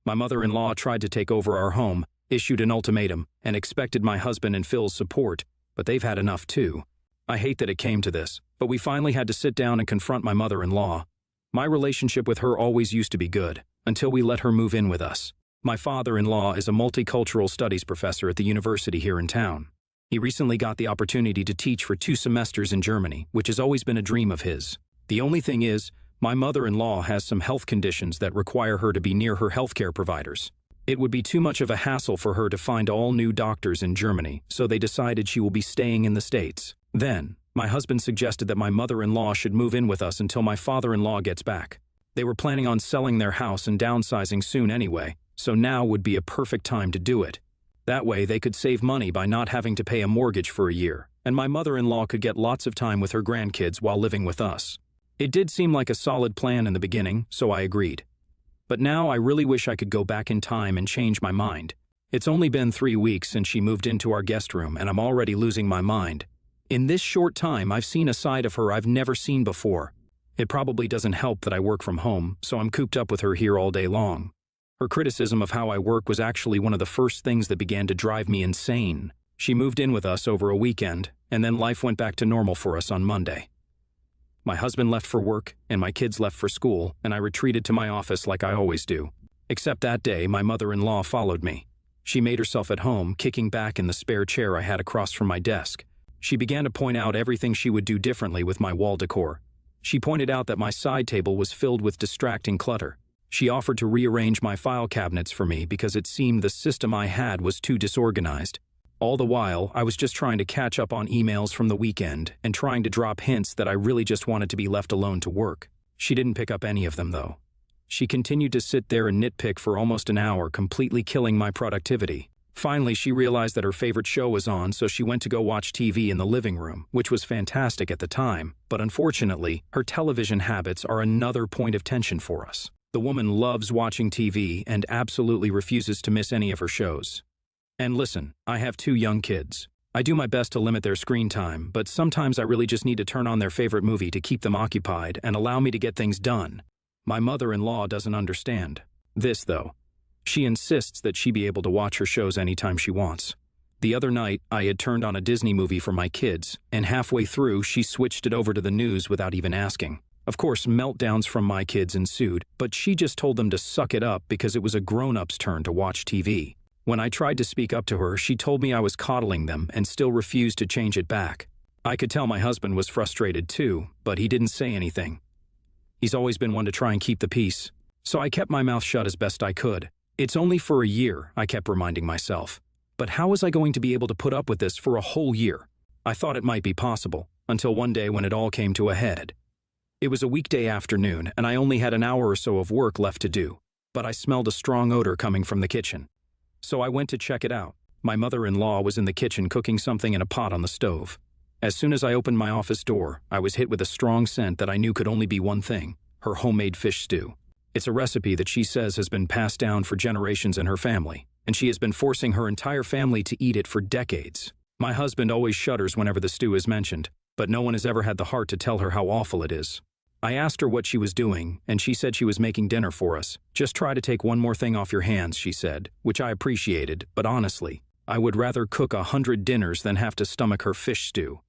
My mother-in-law tried to take over our home, issued an ultimatum, and expected my husband and Phil's support, but they've had enough too. I hate that it came to this, but we finally had to sit down and confront my mother-in-law. My relationship with her always used to be good, until we let her move in with us. My father-in-law is a multicultural studies professor at the university here in town. He recently got the opportunity to teach for 2 semesters in Germany, which has always been a dream of his. The only thing is, my mother-in-law has some health conditions that require her to be near her healthcare providers. It would be too much of a hassle for her to find all new doctors in Germany, so they decided she will be staying in the States. Then, my husband suggested that my mother-in-law should move in with us until my father-in-law gets back. They were planning on selling their house and downsizing soon anyway, so now would be a perfect time to do it. That way they could save money by not having to pay a mortgage for a year, and my mother-in-law could get lots of time with her grandkids while living with us. It did seem like a solid plan in the beginning, so I agreed. But now I really wish I could go back in time and change my mind. It's only been 3 weeks since she moved into our guest room, and I'm already losing my mind. In this short time, I've seen a side of her I've never seen before. It probably doesn't help that I work from home, so I'm cooped up with her here all day long. Her criticism of how I work was actually one of the first things that began to drive me insane. She moved in with us over a weekend, and then life went back to normal for us on Monday. My husband left for work, and my kids left for school, and I retreated to my office like I always do. Except that day, my mother-in-law followed me. She made herself at home, kicking back in the spare chair I had across from my desk. She began to point out everything she would do differently with my wall decor. She pointed out that my side table was filled with distracting clutter. She offered to rearrange my file cabinets for me because it seemed the system I had was too disorganized. All the while, I was just trying to catch up on emails from the weekend and trying to drop hints that I really just wanted to be left alone to work. She didn't pick up any of them, though. She continued to sit there and nitpick for almost an hour, completely killing my productivity. Finally, she realized that her favorite show was on, so she went to go watch TV in the living room, which was fantastic at the time, but unfortunately, her television habits are another point of tension for us. The woman loves watching TV and absolutely refuses to miss any of her shows. And listen, I have 2 young kids. I do my best to limit their screen time, but sometimes I really just need to turn on their favorite movie to keep them occupied and allow me to get things done. My mother-in-law doesn't understand this, though. She insists that she be able to watch her shows anytime she wants. The other night, I had turned on a Disney movie for my kids, and halfway through, she switched it over to the news without even asking. Of course, meltdowns from my kids ensued, but she just told them to suck it up because it was a grown-up's turn to watch TV. When I tried to speak up to her, she told me I was coddling them and still refused to change it back. I could tell my husband was frustrated too, but he didn't say anything. He's always been one to try and keep the peace, so I kept my mouth shut as best I could. It's only for a year, I kept reminding myself. But how was I going to be able to put up with this for a whole year? I thought it might be possible, until one day when it all came to a head. It was a weekday afternoon, and I only had an hour or so of work left to do, but I smelled a strong odor coming from the kitchen. So I went to check it out. My mother-in-law was in the kitchen cooking something in a pot on the stove. As soon as I opened my office door, I was hit with a strong scent that I knew could only be one thing: her homemade fish stew. It's a recipe that she says has been passed down for generations in her family, and she has been forcing her entire family to eat it for decades. My husband always shudders whenever the stew is mentioned, but no one has ever had the heart to tell her how awful it is. I asked her what she was doing, and she said she was making dinner for us. Just try to take one more thing off your hands, she said, which I appreciated, but honestly, I would rather cook 100 dinners than have to stomach her fish stew.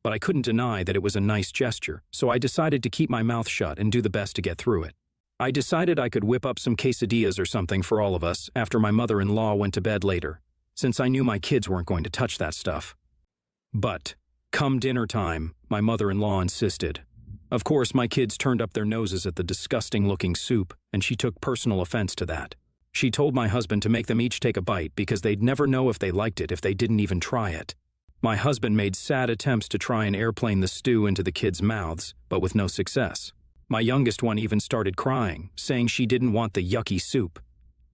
But I couldn't deny that it was a nice gesture, so I decided to keep my mouth shut and do the best to get through it. I decided I could whip up some quesadillas or something for all of us after my mother-in-law went to bed later, since I knew my kids weren't going to touch that stuff. But, come dinner time, my mother-in-law insisted. Of course, my kids turned up their noses at the disgusting-looking soup, and she took personal offense to that. She told my husband to make them each take a bite because they'd never know if they liked it if they didn't even try it. My husband made sad attempts to try and airplane the stew into the kids' mouths, but with no success. My youngest one even started crying, saying she didn't want the yucky soup.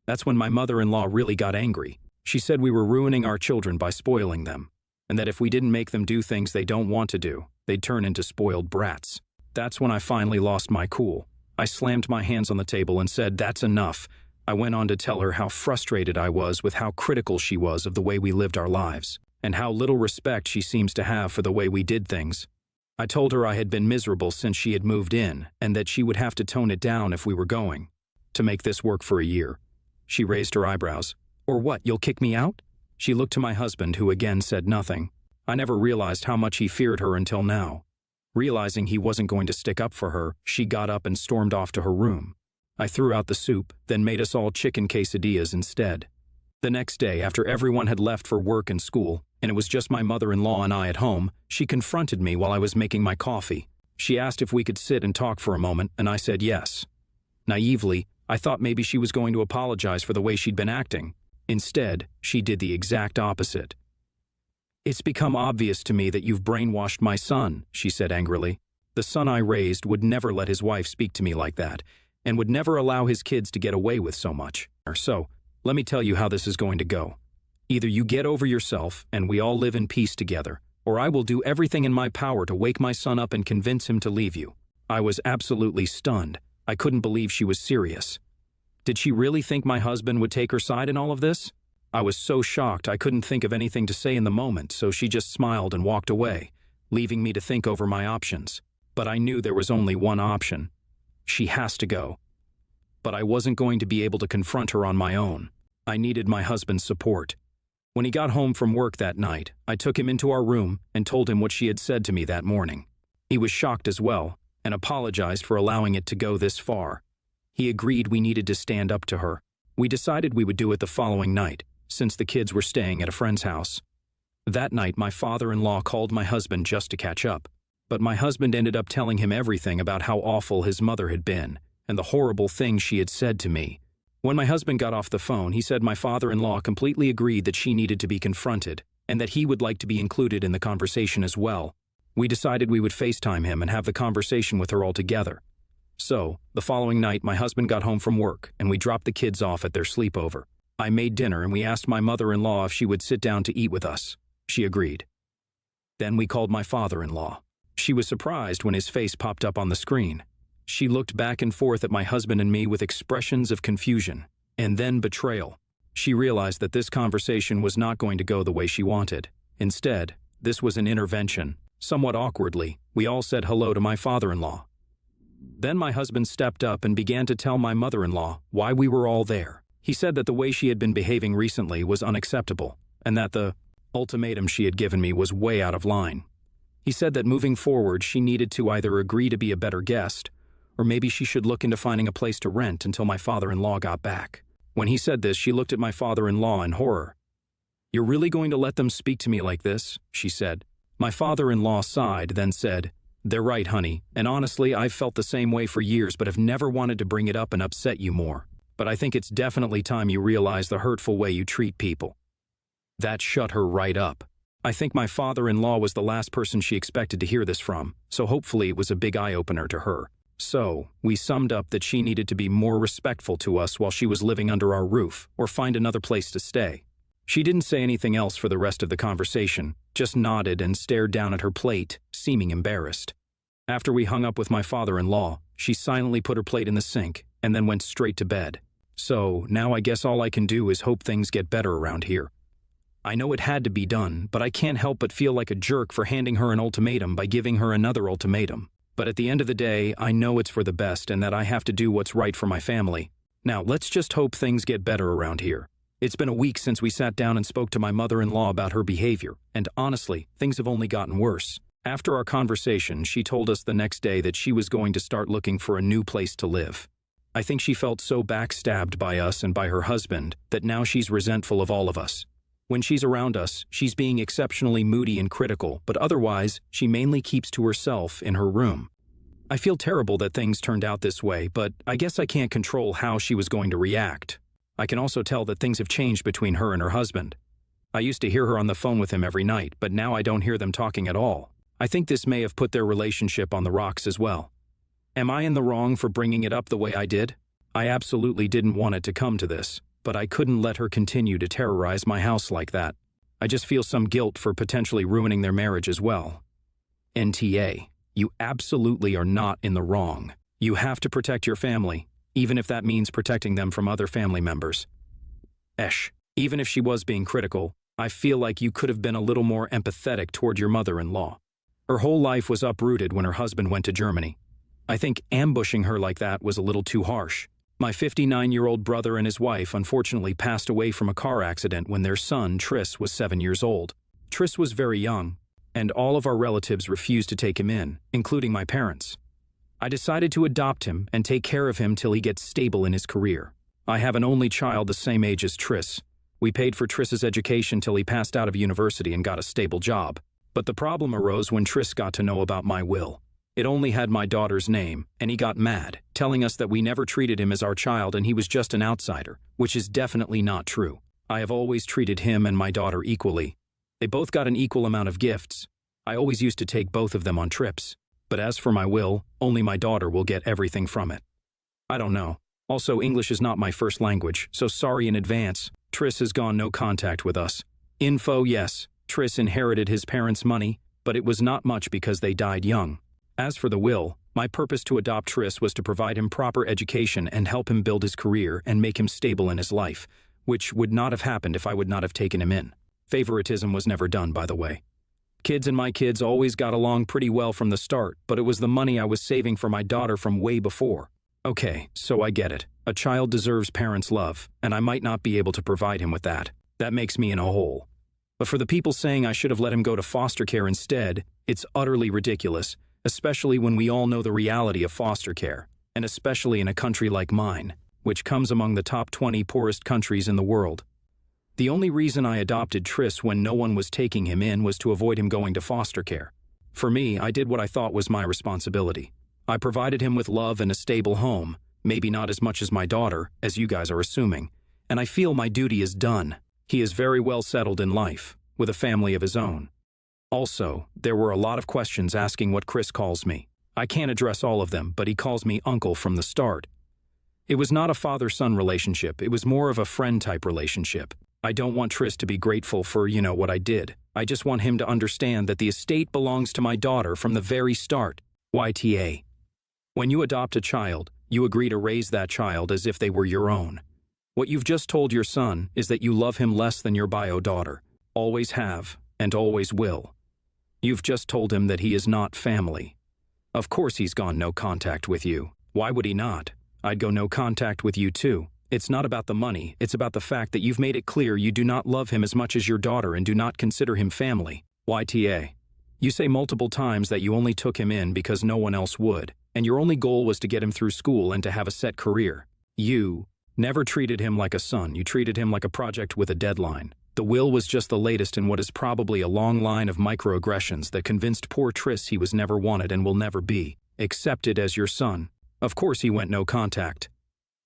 That's when my mother-in-law really got angry. She said we were ruining our children by spoiling them, and that if we didn't make them do things they don't want to do, they'd turn into spoiled brats. That's when I finally lost my cool. I slammed my hands on the table and said, "That's enough." I went on to tell her how frustrated I was with how critical she was of the way we lived our lives, and how little respect she seems to have for the way we did things. I told her I had been miserable since she had moved in, and that she would have to tone it down if we were going to make this work for a year. She raised her eyebrows. Or what, you'll kick me out? She looked to my husband, who again said nothing. I never realized how much he feared her until now. Realizing he wasn't going to stick up for her, she got up and stormed off to her room. I threw out the soup, then made us all chicken quesadillas instead. The next day, after everyone had left for work and school, and it was just my mother-in-law and I at home, she confronted me while I was making my coffee. She asked if we could sit and talk for a moment, and I said yes. Naively, I thought maybe she was going to apologize for the way she'd been acting. Instead, she did the exact opposite. "It's become obvious to me that you've brainwashed my son," she said angrily. "The son I raised would never let his wife speak to me like that, and would never allow his kids to get away with so much. So, let me tell you how this is going to go. Either you get over yourself and we all live in peace together, or I will do everything in my power to wake my son up and convince him to leave you." I was absolutely stunned. I couldn't believe she was serious. Did she really think my husband would take her side in all of this? I was so shocked I couldn't think of anything to say in the moment, so she just smiled and walked away, leaving me to think over my options. But I knew there was only one option. She has to go. But I wasn't going to be able to confront her on my own. I needed my husband's support. When he got home from work that night, I took him into our room and told him what she had said to me that morning. He was shocked as well, and apologized for allowing it to go this far. He agreed we needed to stand up to her. We decided we would do it the following night, since the kids were staying at a friend's house. That night, my father-in-law called my husband just to catch up. But my husband ended up telling him everything about how awful his mother had been, and the horrible things she had said to me. When my husband got off the phone, he said my father-in-law completely agreed that she needed to be confronted, and that he would like to be included in the conversation as well. We decided we would FaceTime him and have the conversation with her all together. So, the following night, my husband got home from work, and we dropped the kids off at their sleepover. I made dinner, and we asked my mother-in-law if she would sit down to eat with us. She agreed. Then we called my father-in-law. She was surprised when his face popped up on the screen. She looked back and forth at my husband and me with expressions of confusion, and then betrayal. She realized that this conversation was not going to go the way she wanted. Instead, this was an intervention. Somewhat awkwardly, we all said hello to my father-in-law. Then my husband stepped up and began to tell my mother-in-law why we were all there. He said that the way she had been behaving recently was unacceptable, and that the ultimatum she had given me was way out of line. He said that moving forward, she needed to either agree to be a better guest, or maybe she should look into finding a place to rent until my father-in-law got back. When he said this, she looked at my father-in-law in horror. "You're really going to let them speak to me like this?" she said. My father-in-law sighed, then said, "They're right, honey, and honestly, I've felt the same way for years but have never wanted to bring it up and upset you more. But I think it's definitely time you realize the hurtful way you treat people." That shut her right up. I think my father-in-law was the last person she expected to hear this from, so hopefully it was a big eye-opener to her. So, we summed up that she needed to be more respectful to us while she was living under our roof, or find another place to stay. She didn't say anything else for the rest of the conversation, just nodded and stared down at her plate, seeming embarrassed. After we hung up with my father-in-law, she silently put her plate in the sink, and then went straight to bed. So, now I guess all I can do is hope things get better around here. I know it had to be done, but I can't help but feel like a jerk for handing her an ultimatum by giving her another ultimatum. But at the end of the day, I know it's for the best and that I have to do what's right for my family. Now, let's just hope things get better around here. It's been a week since we sat down and spoke to my mother-in-law about her behavior, and honestly, things have only gotten worse. After our conversation, she told us the next day that she was going to start looking for a new place to live. I think she felt so backstabbed by us and by her husband that now she's resentful of all of us. When she's around us, she's being exceptionally moody and critical, but otherwise, she mainly keeps to herself in her room. I feel terrible that things turned out this way, but I guess I can't control how she was going to react. I can also tell that things have changed between her and her husband. I used to hear her on the phone with him every night, but now I don't hear them talking at all. I think this may have put their relationship on the rocks as well. Am I in the wrong for bringing it up the way I did? I absolutely didn't want it to come to this, but I couldn't let her continue to terrorize my house like that. I just feel some guilt for potentially ruining their marriage as well. NTA, you absolutely are not in the wrong. You have to protect your family, even if that means protecting them from other family members. Even if she was being critical, I feel like you could have been a little more empathetic toward your mother-in-law. Her whole life was uprooted when her husband went to Germany. I think ambushing her like that was a little too harsh. My 59-year-old brother and his wife unfortunately passed away from a car accident when their son, Tris, was 7 years old. Tris was very young, and all of our relatives refused to take him in, including my parents. I decided to adopt him and take care of him till he gets stable in his career. I have an only child the same age as Tris. We paid for Tris's education till he passed out of university and got a stable job. But the problem arose when Tris got to know about my will. It only had my daughter's name, and he got mad, telling us that we never treated him as our child and he was just an outsider, which is definitely not true. I have always treated him and my daughter equally. They both got an equal amount of gifts. I always used to take both of them on trips. But as for my will, only my daughter will get everything from it. I don't know. Also, English is not my first language, so sorry in advance. Tris has gone no contact with us. Info: yes, Tris inherited his parents' money, but it was not much because they died young. As for the will, my purpose to adopt Tris was to provide him proper education and help him build his career and make him stable in his life, which would not have happened if I would not have taken him in. Favoritism was never done, by the way. Kids and my kids always got along pretty well from the start, but it was the money I was saving for my daughter from way before. Okay, so I get it. A child deserves parents' love, and I might not be able to provide him with that. That makes me in a hole. But for the people saying I should have let him go to foster care instead, it's utterly ridiculous, especially when we all know the reality of foster care, and especially in a country like mine, which comes among the top 20 poorest countries in the world. The only reason I adopted Tris when no one was taking him in was to avoid him going to foster care. For me, I did what I thought was my responsibility. I provided him with love and a stable home, maybe not as much as my daughter, as you guys are assuming, and I feel my duty is done. He is very well settled in life, with a family of his own. Also, there were a lot of questions asking what Chris calls me. I can't address all of them, but he calls me uncle from the start. It was not a father-son relationship, it was more of a friend-type relationship. I don't want Tris to be grateful for, what I did. I just want him to understand that the estate belongs to my daughter from the very start. YTA. When you adopt a child, you agree to raise that child as if they were your own. What you've just told your son is that you love him less than your bio daughter. Always have, and always will. You've just told him that he is not family. Of course he's gone no contact with you. Why would he not? I'd go no contact with you too. It's not about the money, it's about the fact that you've made it clear you do not love him as much as your daughter and do not consider him family. YTA. You say multiple times that you only took him in because no one else would, and your only goal was to get him through school and to have a set career. You never treated him like a son, you treated him like a project with a deadline. The will was just the latest in what is probably a long line of microaggressions that convinced poor Tris he was never wanted and will never be accepted as your son. Of course he went no contact.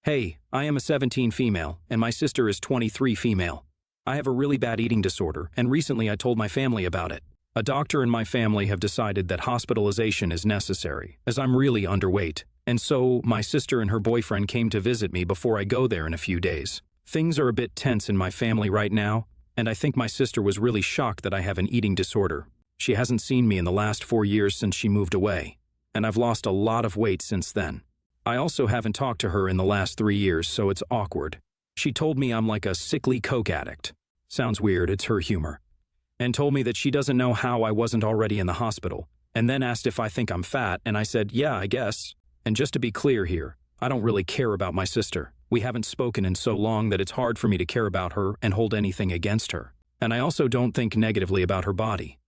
Hey, I am a 17 female, and my sister is 23 female. I have a really bad eating disorder, and recently I told my family about it. A doctor and my family have decided that hospitalization is necessary, as I'm really underweight, and so my sister and her boyfriend came to visit me before I go there in a few days. Things are a bit tense in my family right now, and I think my sister was really shocked that I have an eating disorder. She hasn't seen me in the last 4 years since she moved away, and I've lost a lot of weight since then. I also haven't talked to her in the last 3 years, so it's awkward. She told me I'm like a sickly coke addict. Sounds weird, it's her humor. And told me that she doesn't know how I wasn't already in the hospital, and then asked if I think I'm fat, and I said, yeah, I guess. And just to be clear here, I don't really care about my sister. We haven't spoken in so long that it's hard for me to care about her and hold anything against her. And I also don't think negatively about her body.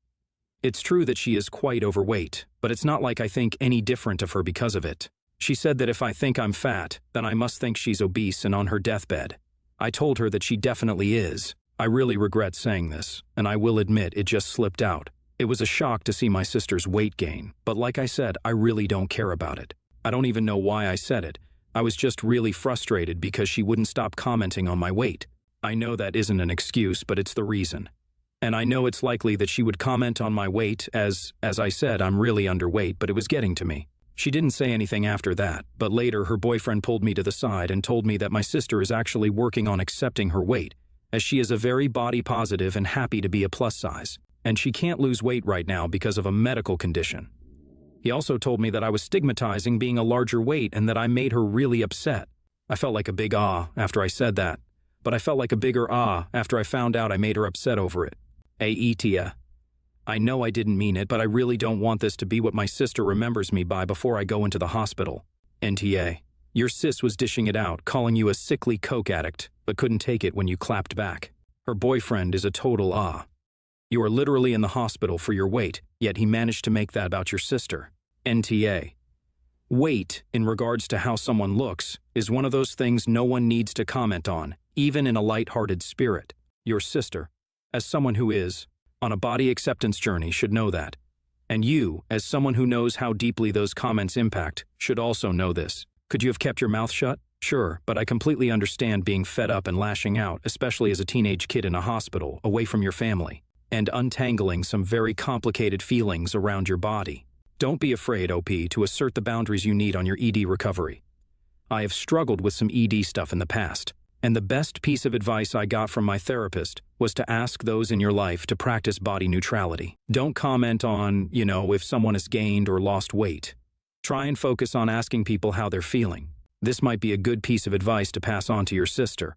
It's true that she is quite overweight, but it's not like I think any different of her because of it. She said that if I think I'm fat, then I must think she's obese and on her deathbed. I told her that she definitely is. I really regret saying this, and I will admit it just slipped out. It was a shock to see my sister's weight gain, but like I said, I really don't care about it. I don't even know why I said it. I was just really frustrated because she wouldn't stop commenting on my weight. I know that isn't an excuse, but it's the reason. And I know it's likely that she would comment on my weight as I said, I'm really underweight, but it was getting to me. She didn't say anything after that, but later her boyfriend pulled me to the side and told me that my sister is actually working on accepting her weight, as she is a very body positive and happy to be a plus size, and she can't lose weight right now because of a medical condition. He also told me that I was stigmatizing being a larger weight and that I made her really upset. I felt like a big ah after I said that, but I felt like a bigger ah after I found out I made her upset over it. Aetia. I know I didn't mean it, but I really don't want this to be what my sister remembers me by before I go into the hospital. NTA. Your sis was dishing it out, calling you a sickly coke addict, but couldn't take it when you clapped back. Her boyfriend is a total You are literally in the hospital for your weight, yet he managed to make that about your sister. NTA. Weight, in regards to how someone looks, is one of those things no one needs to comment on, even in a light-hearted spirit. Your sister, as someone who is on a body acceptance journey, should know that. And you, as someone who knows how deeply those comments impact, should also know this. Could you have kept your mouth shut? Sure, but I completely understand being fed up and lashing out, especially as a teenage kid in a hospital, away from your family, and untangling some very complicated feelings around your body. Don't be afraid, OP, to assert the boundaries you need on your ED recovery. I have struggled with some ED stuff in the past, and the best piece of advice I got from my therapist was to ask those in your life to practice body neutrality. Don't comment on, if someone has gained or lost weight. Try and focus on asking people how they're feeling. This might be a good piece of advice to pass on to your sister.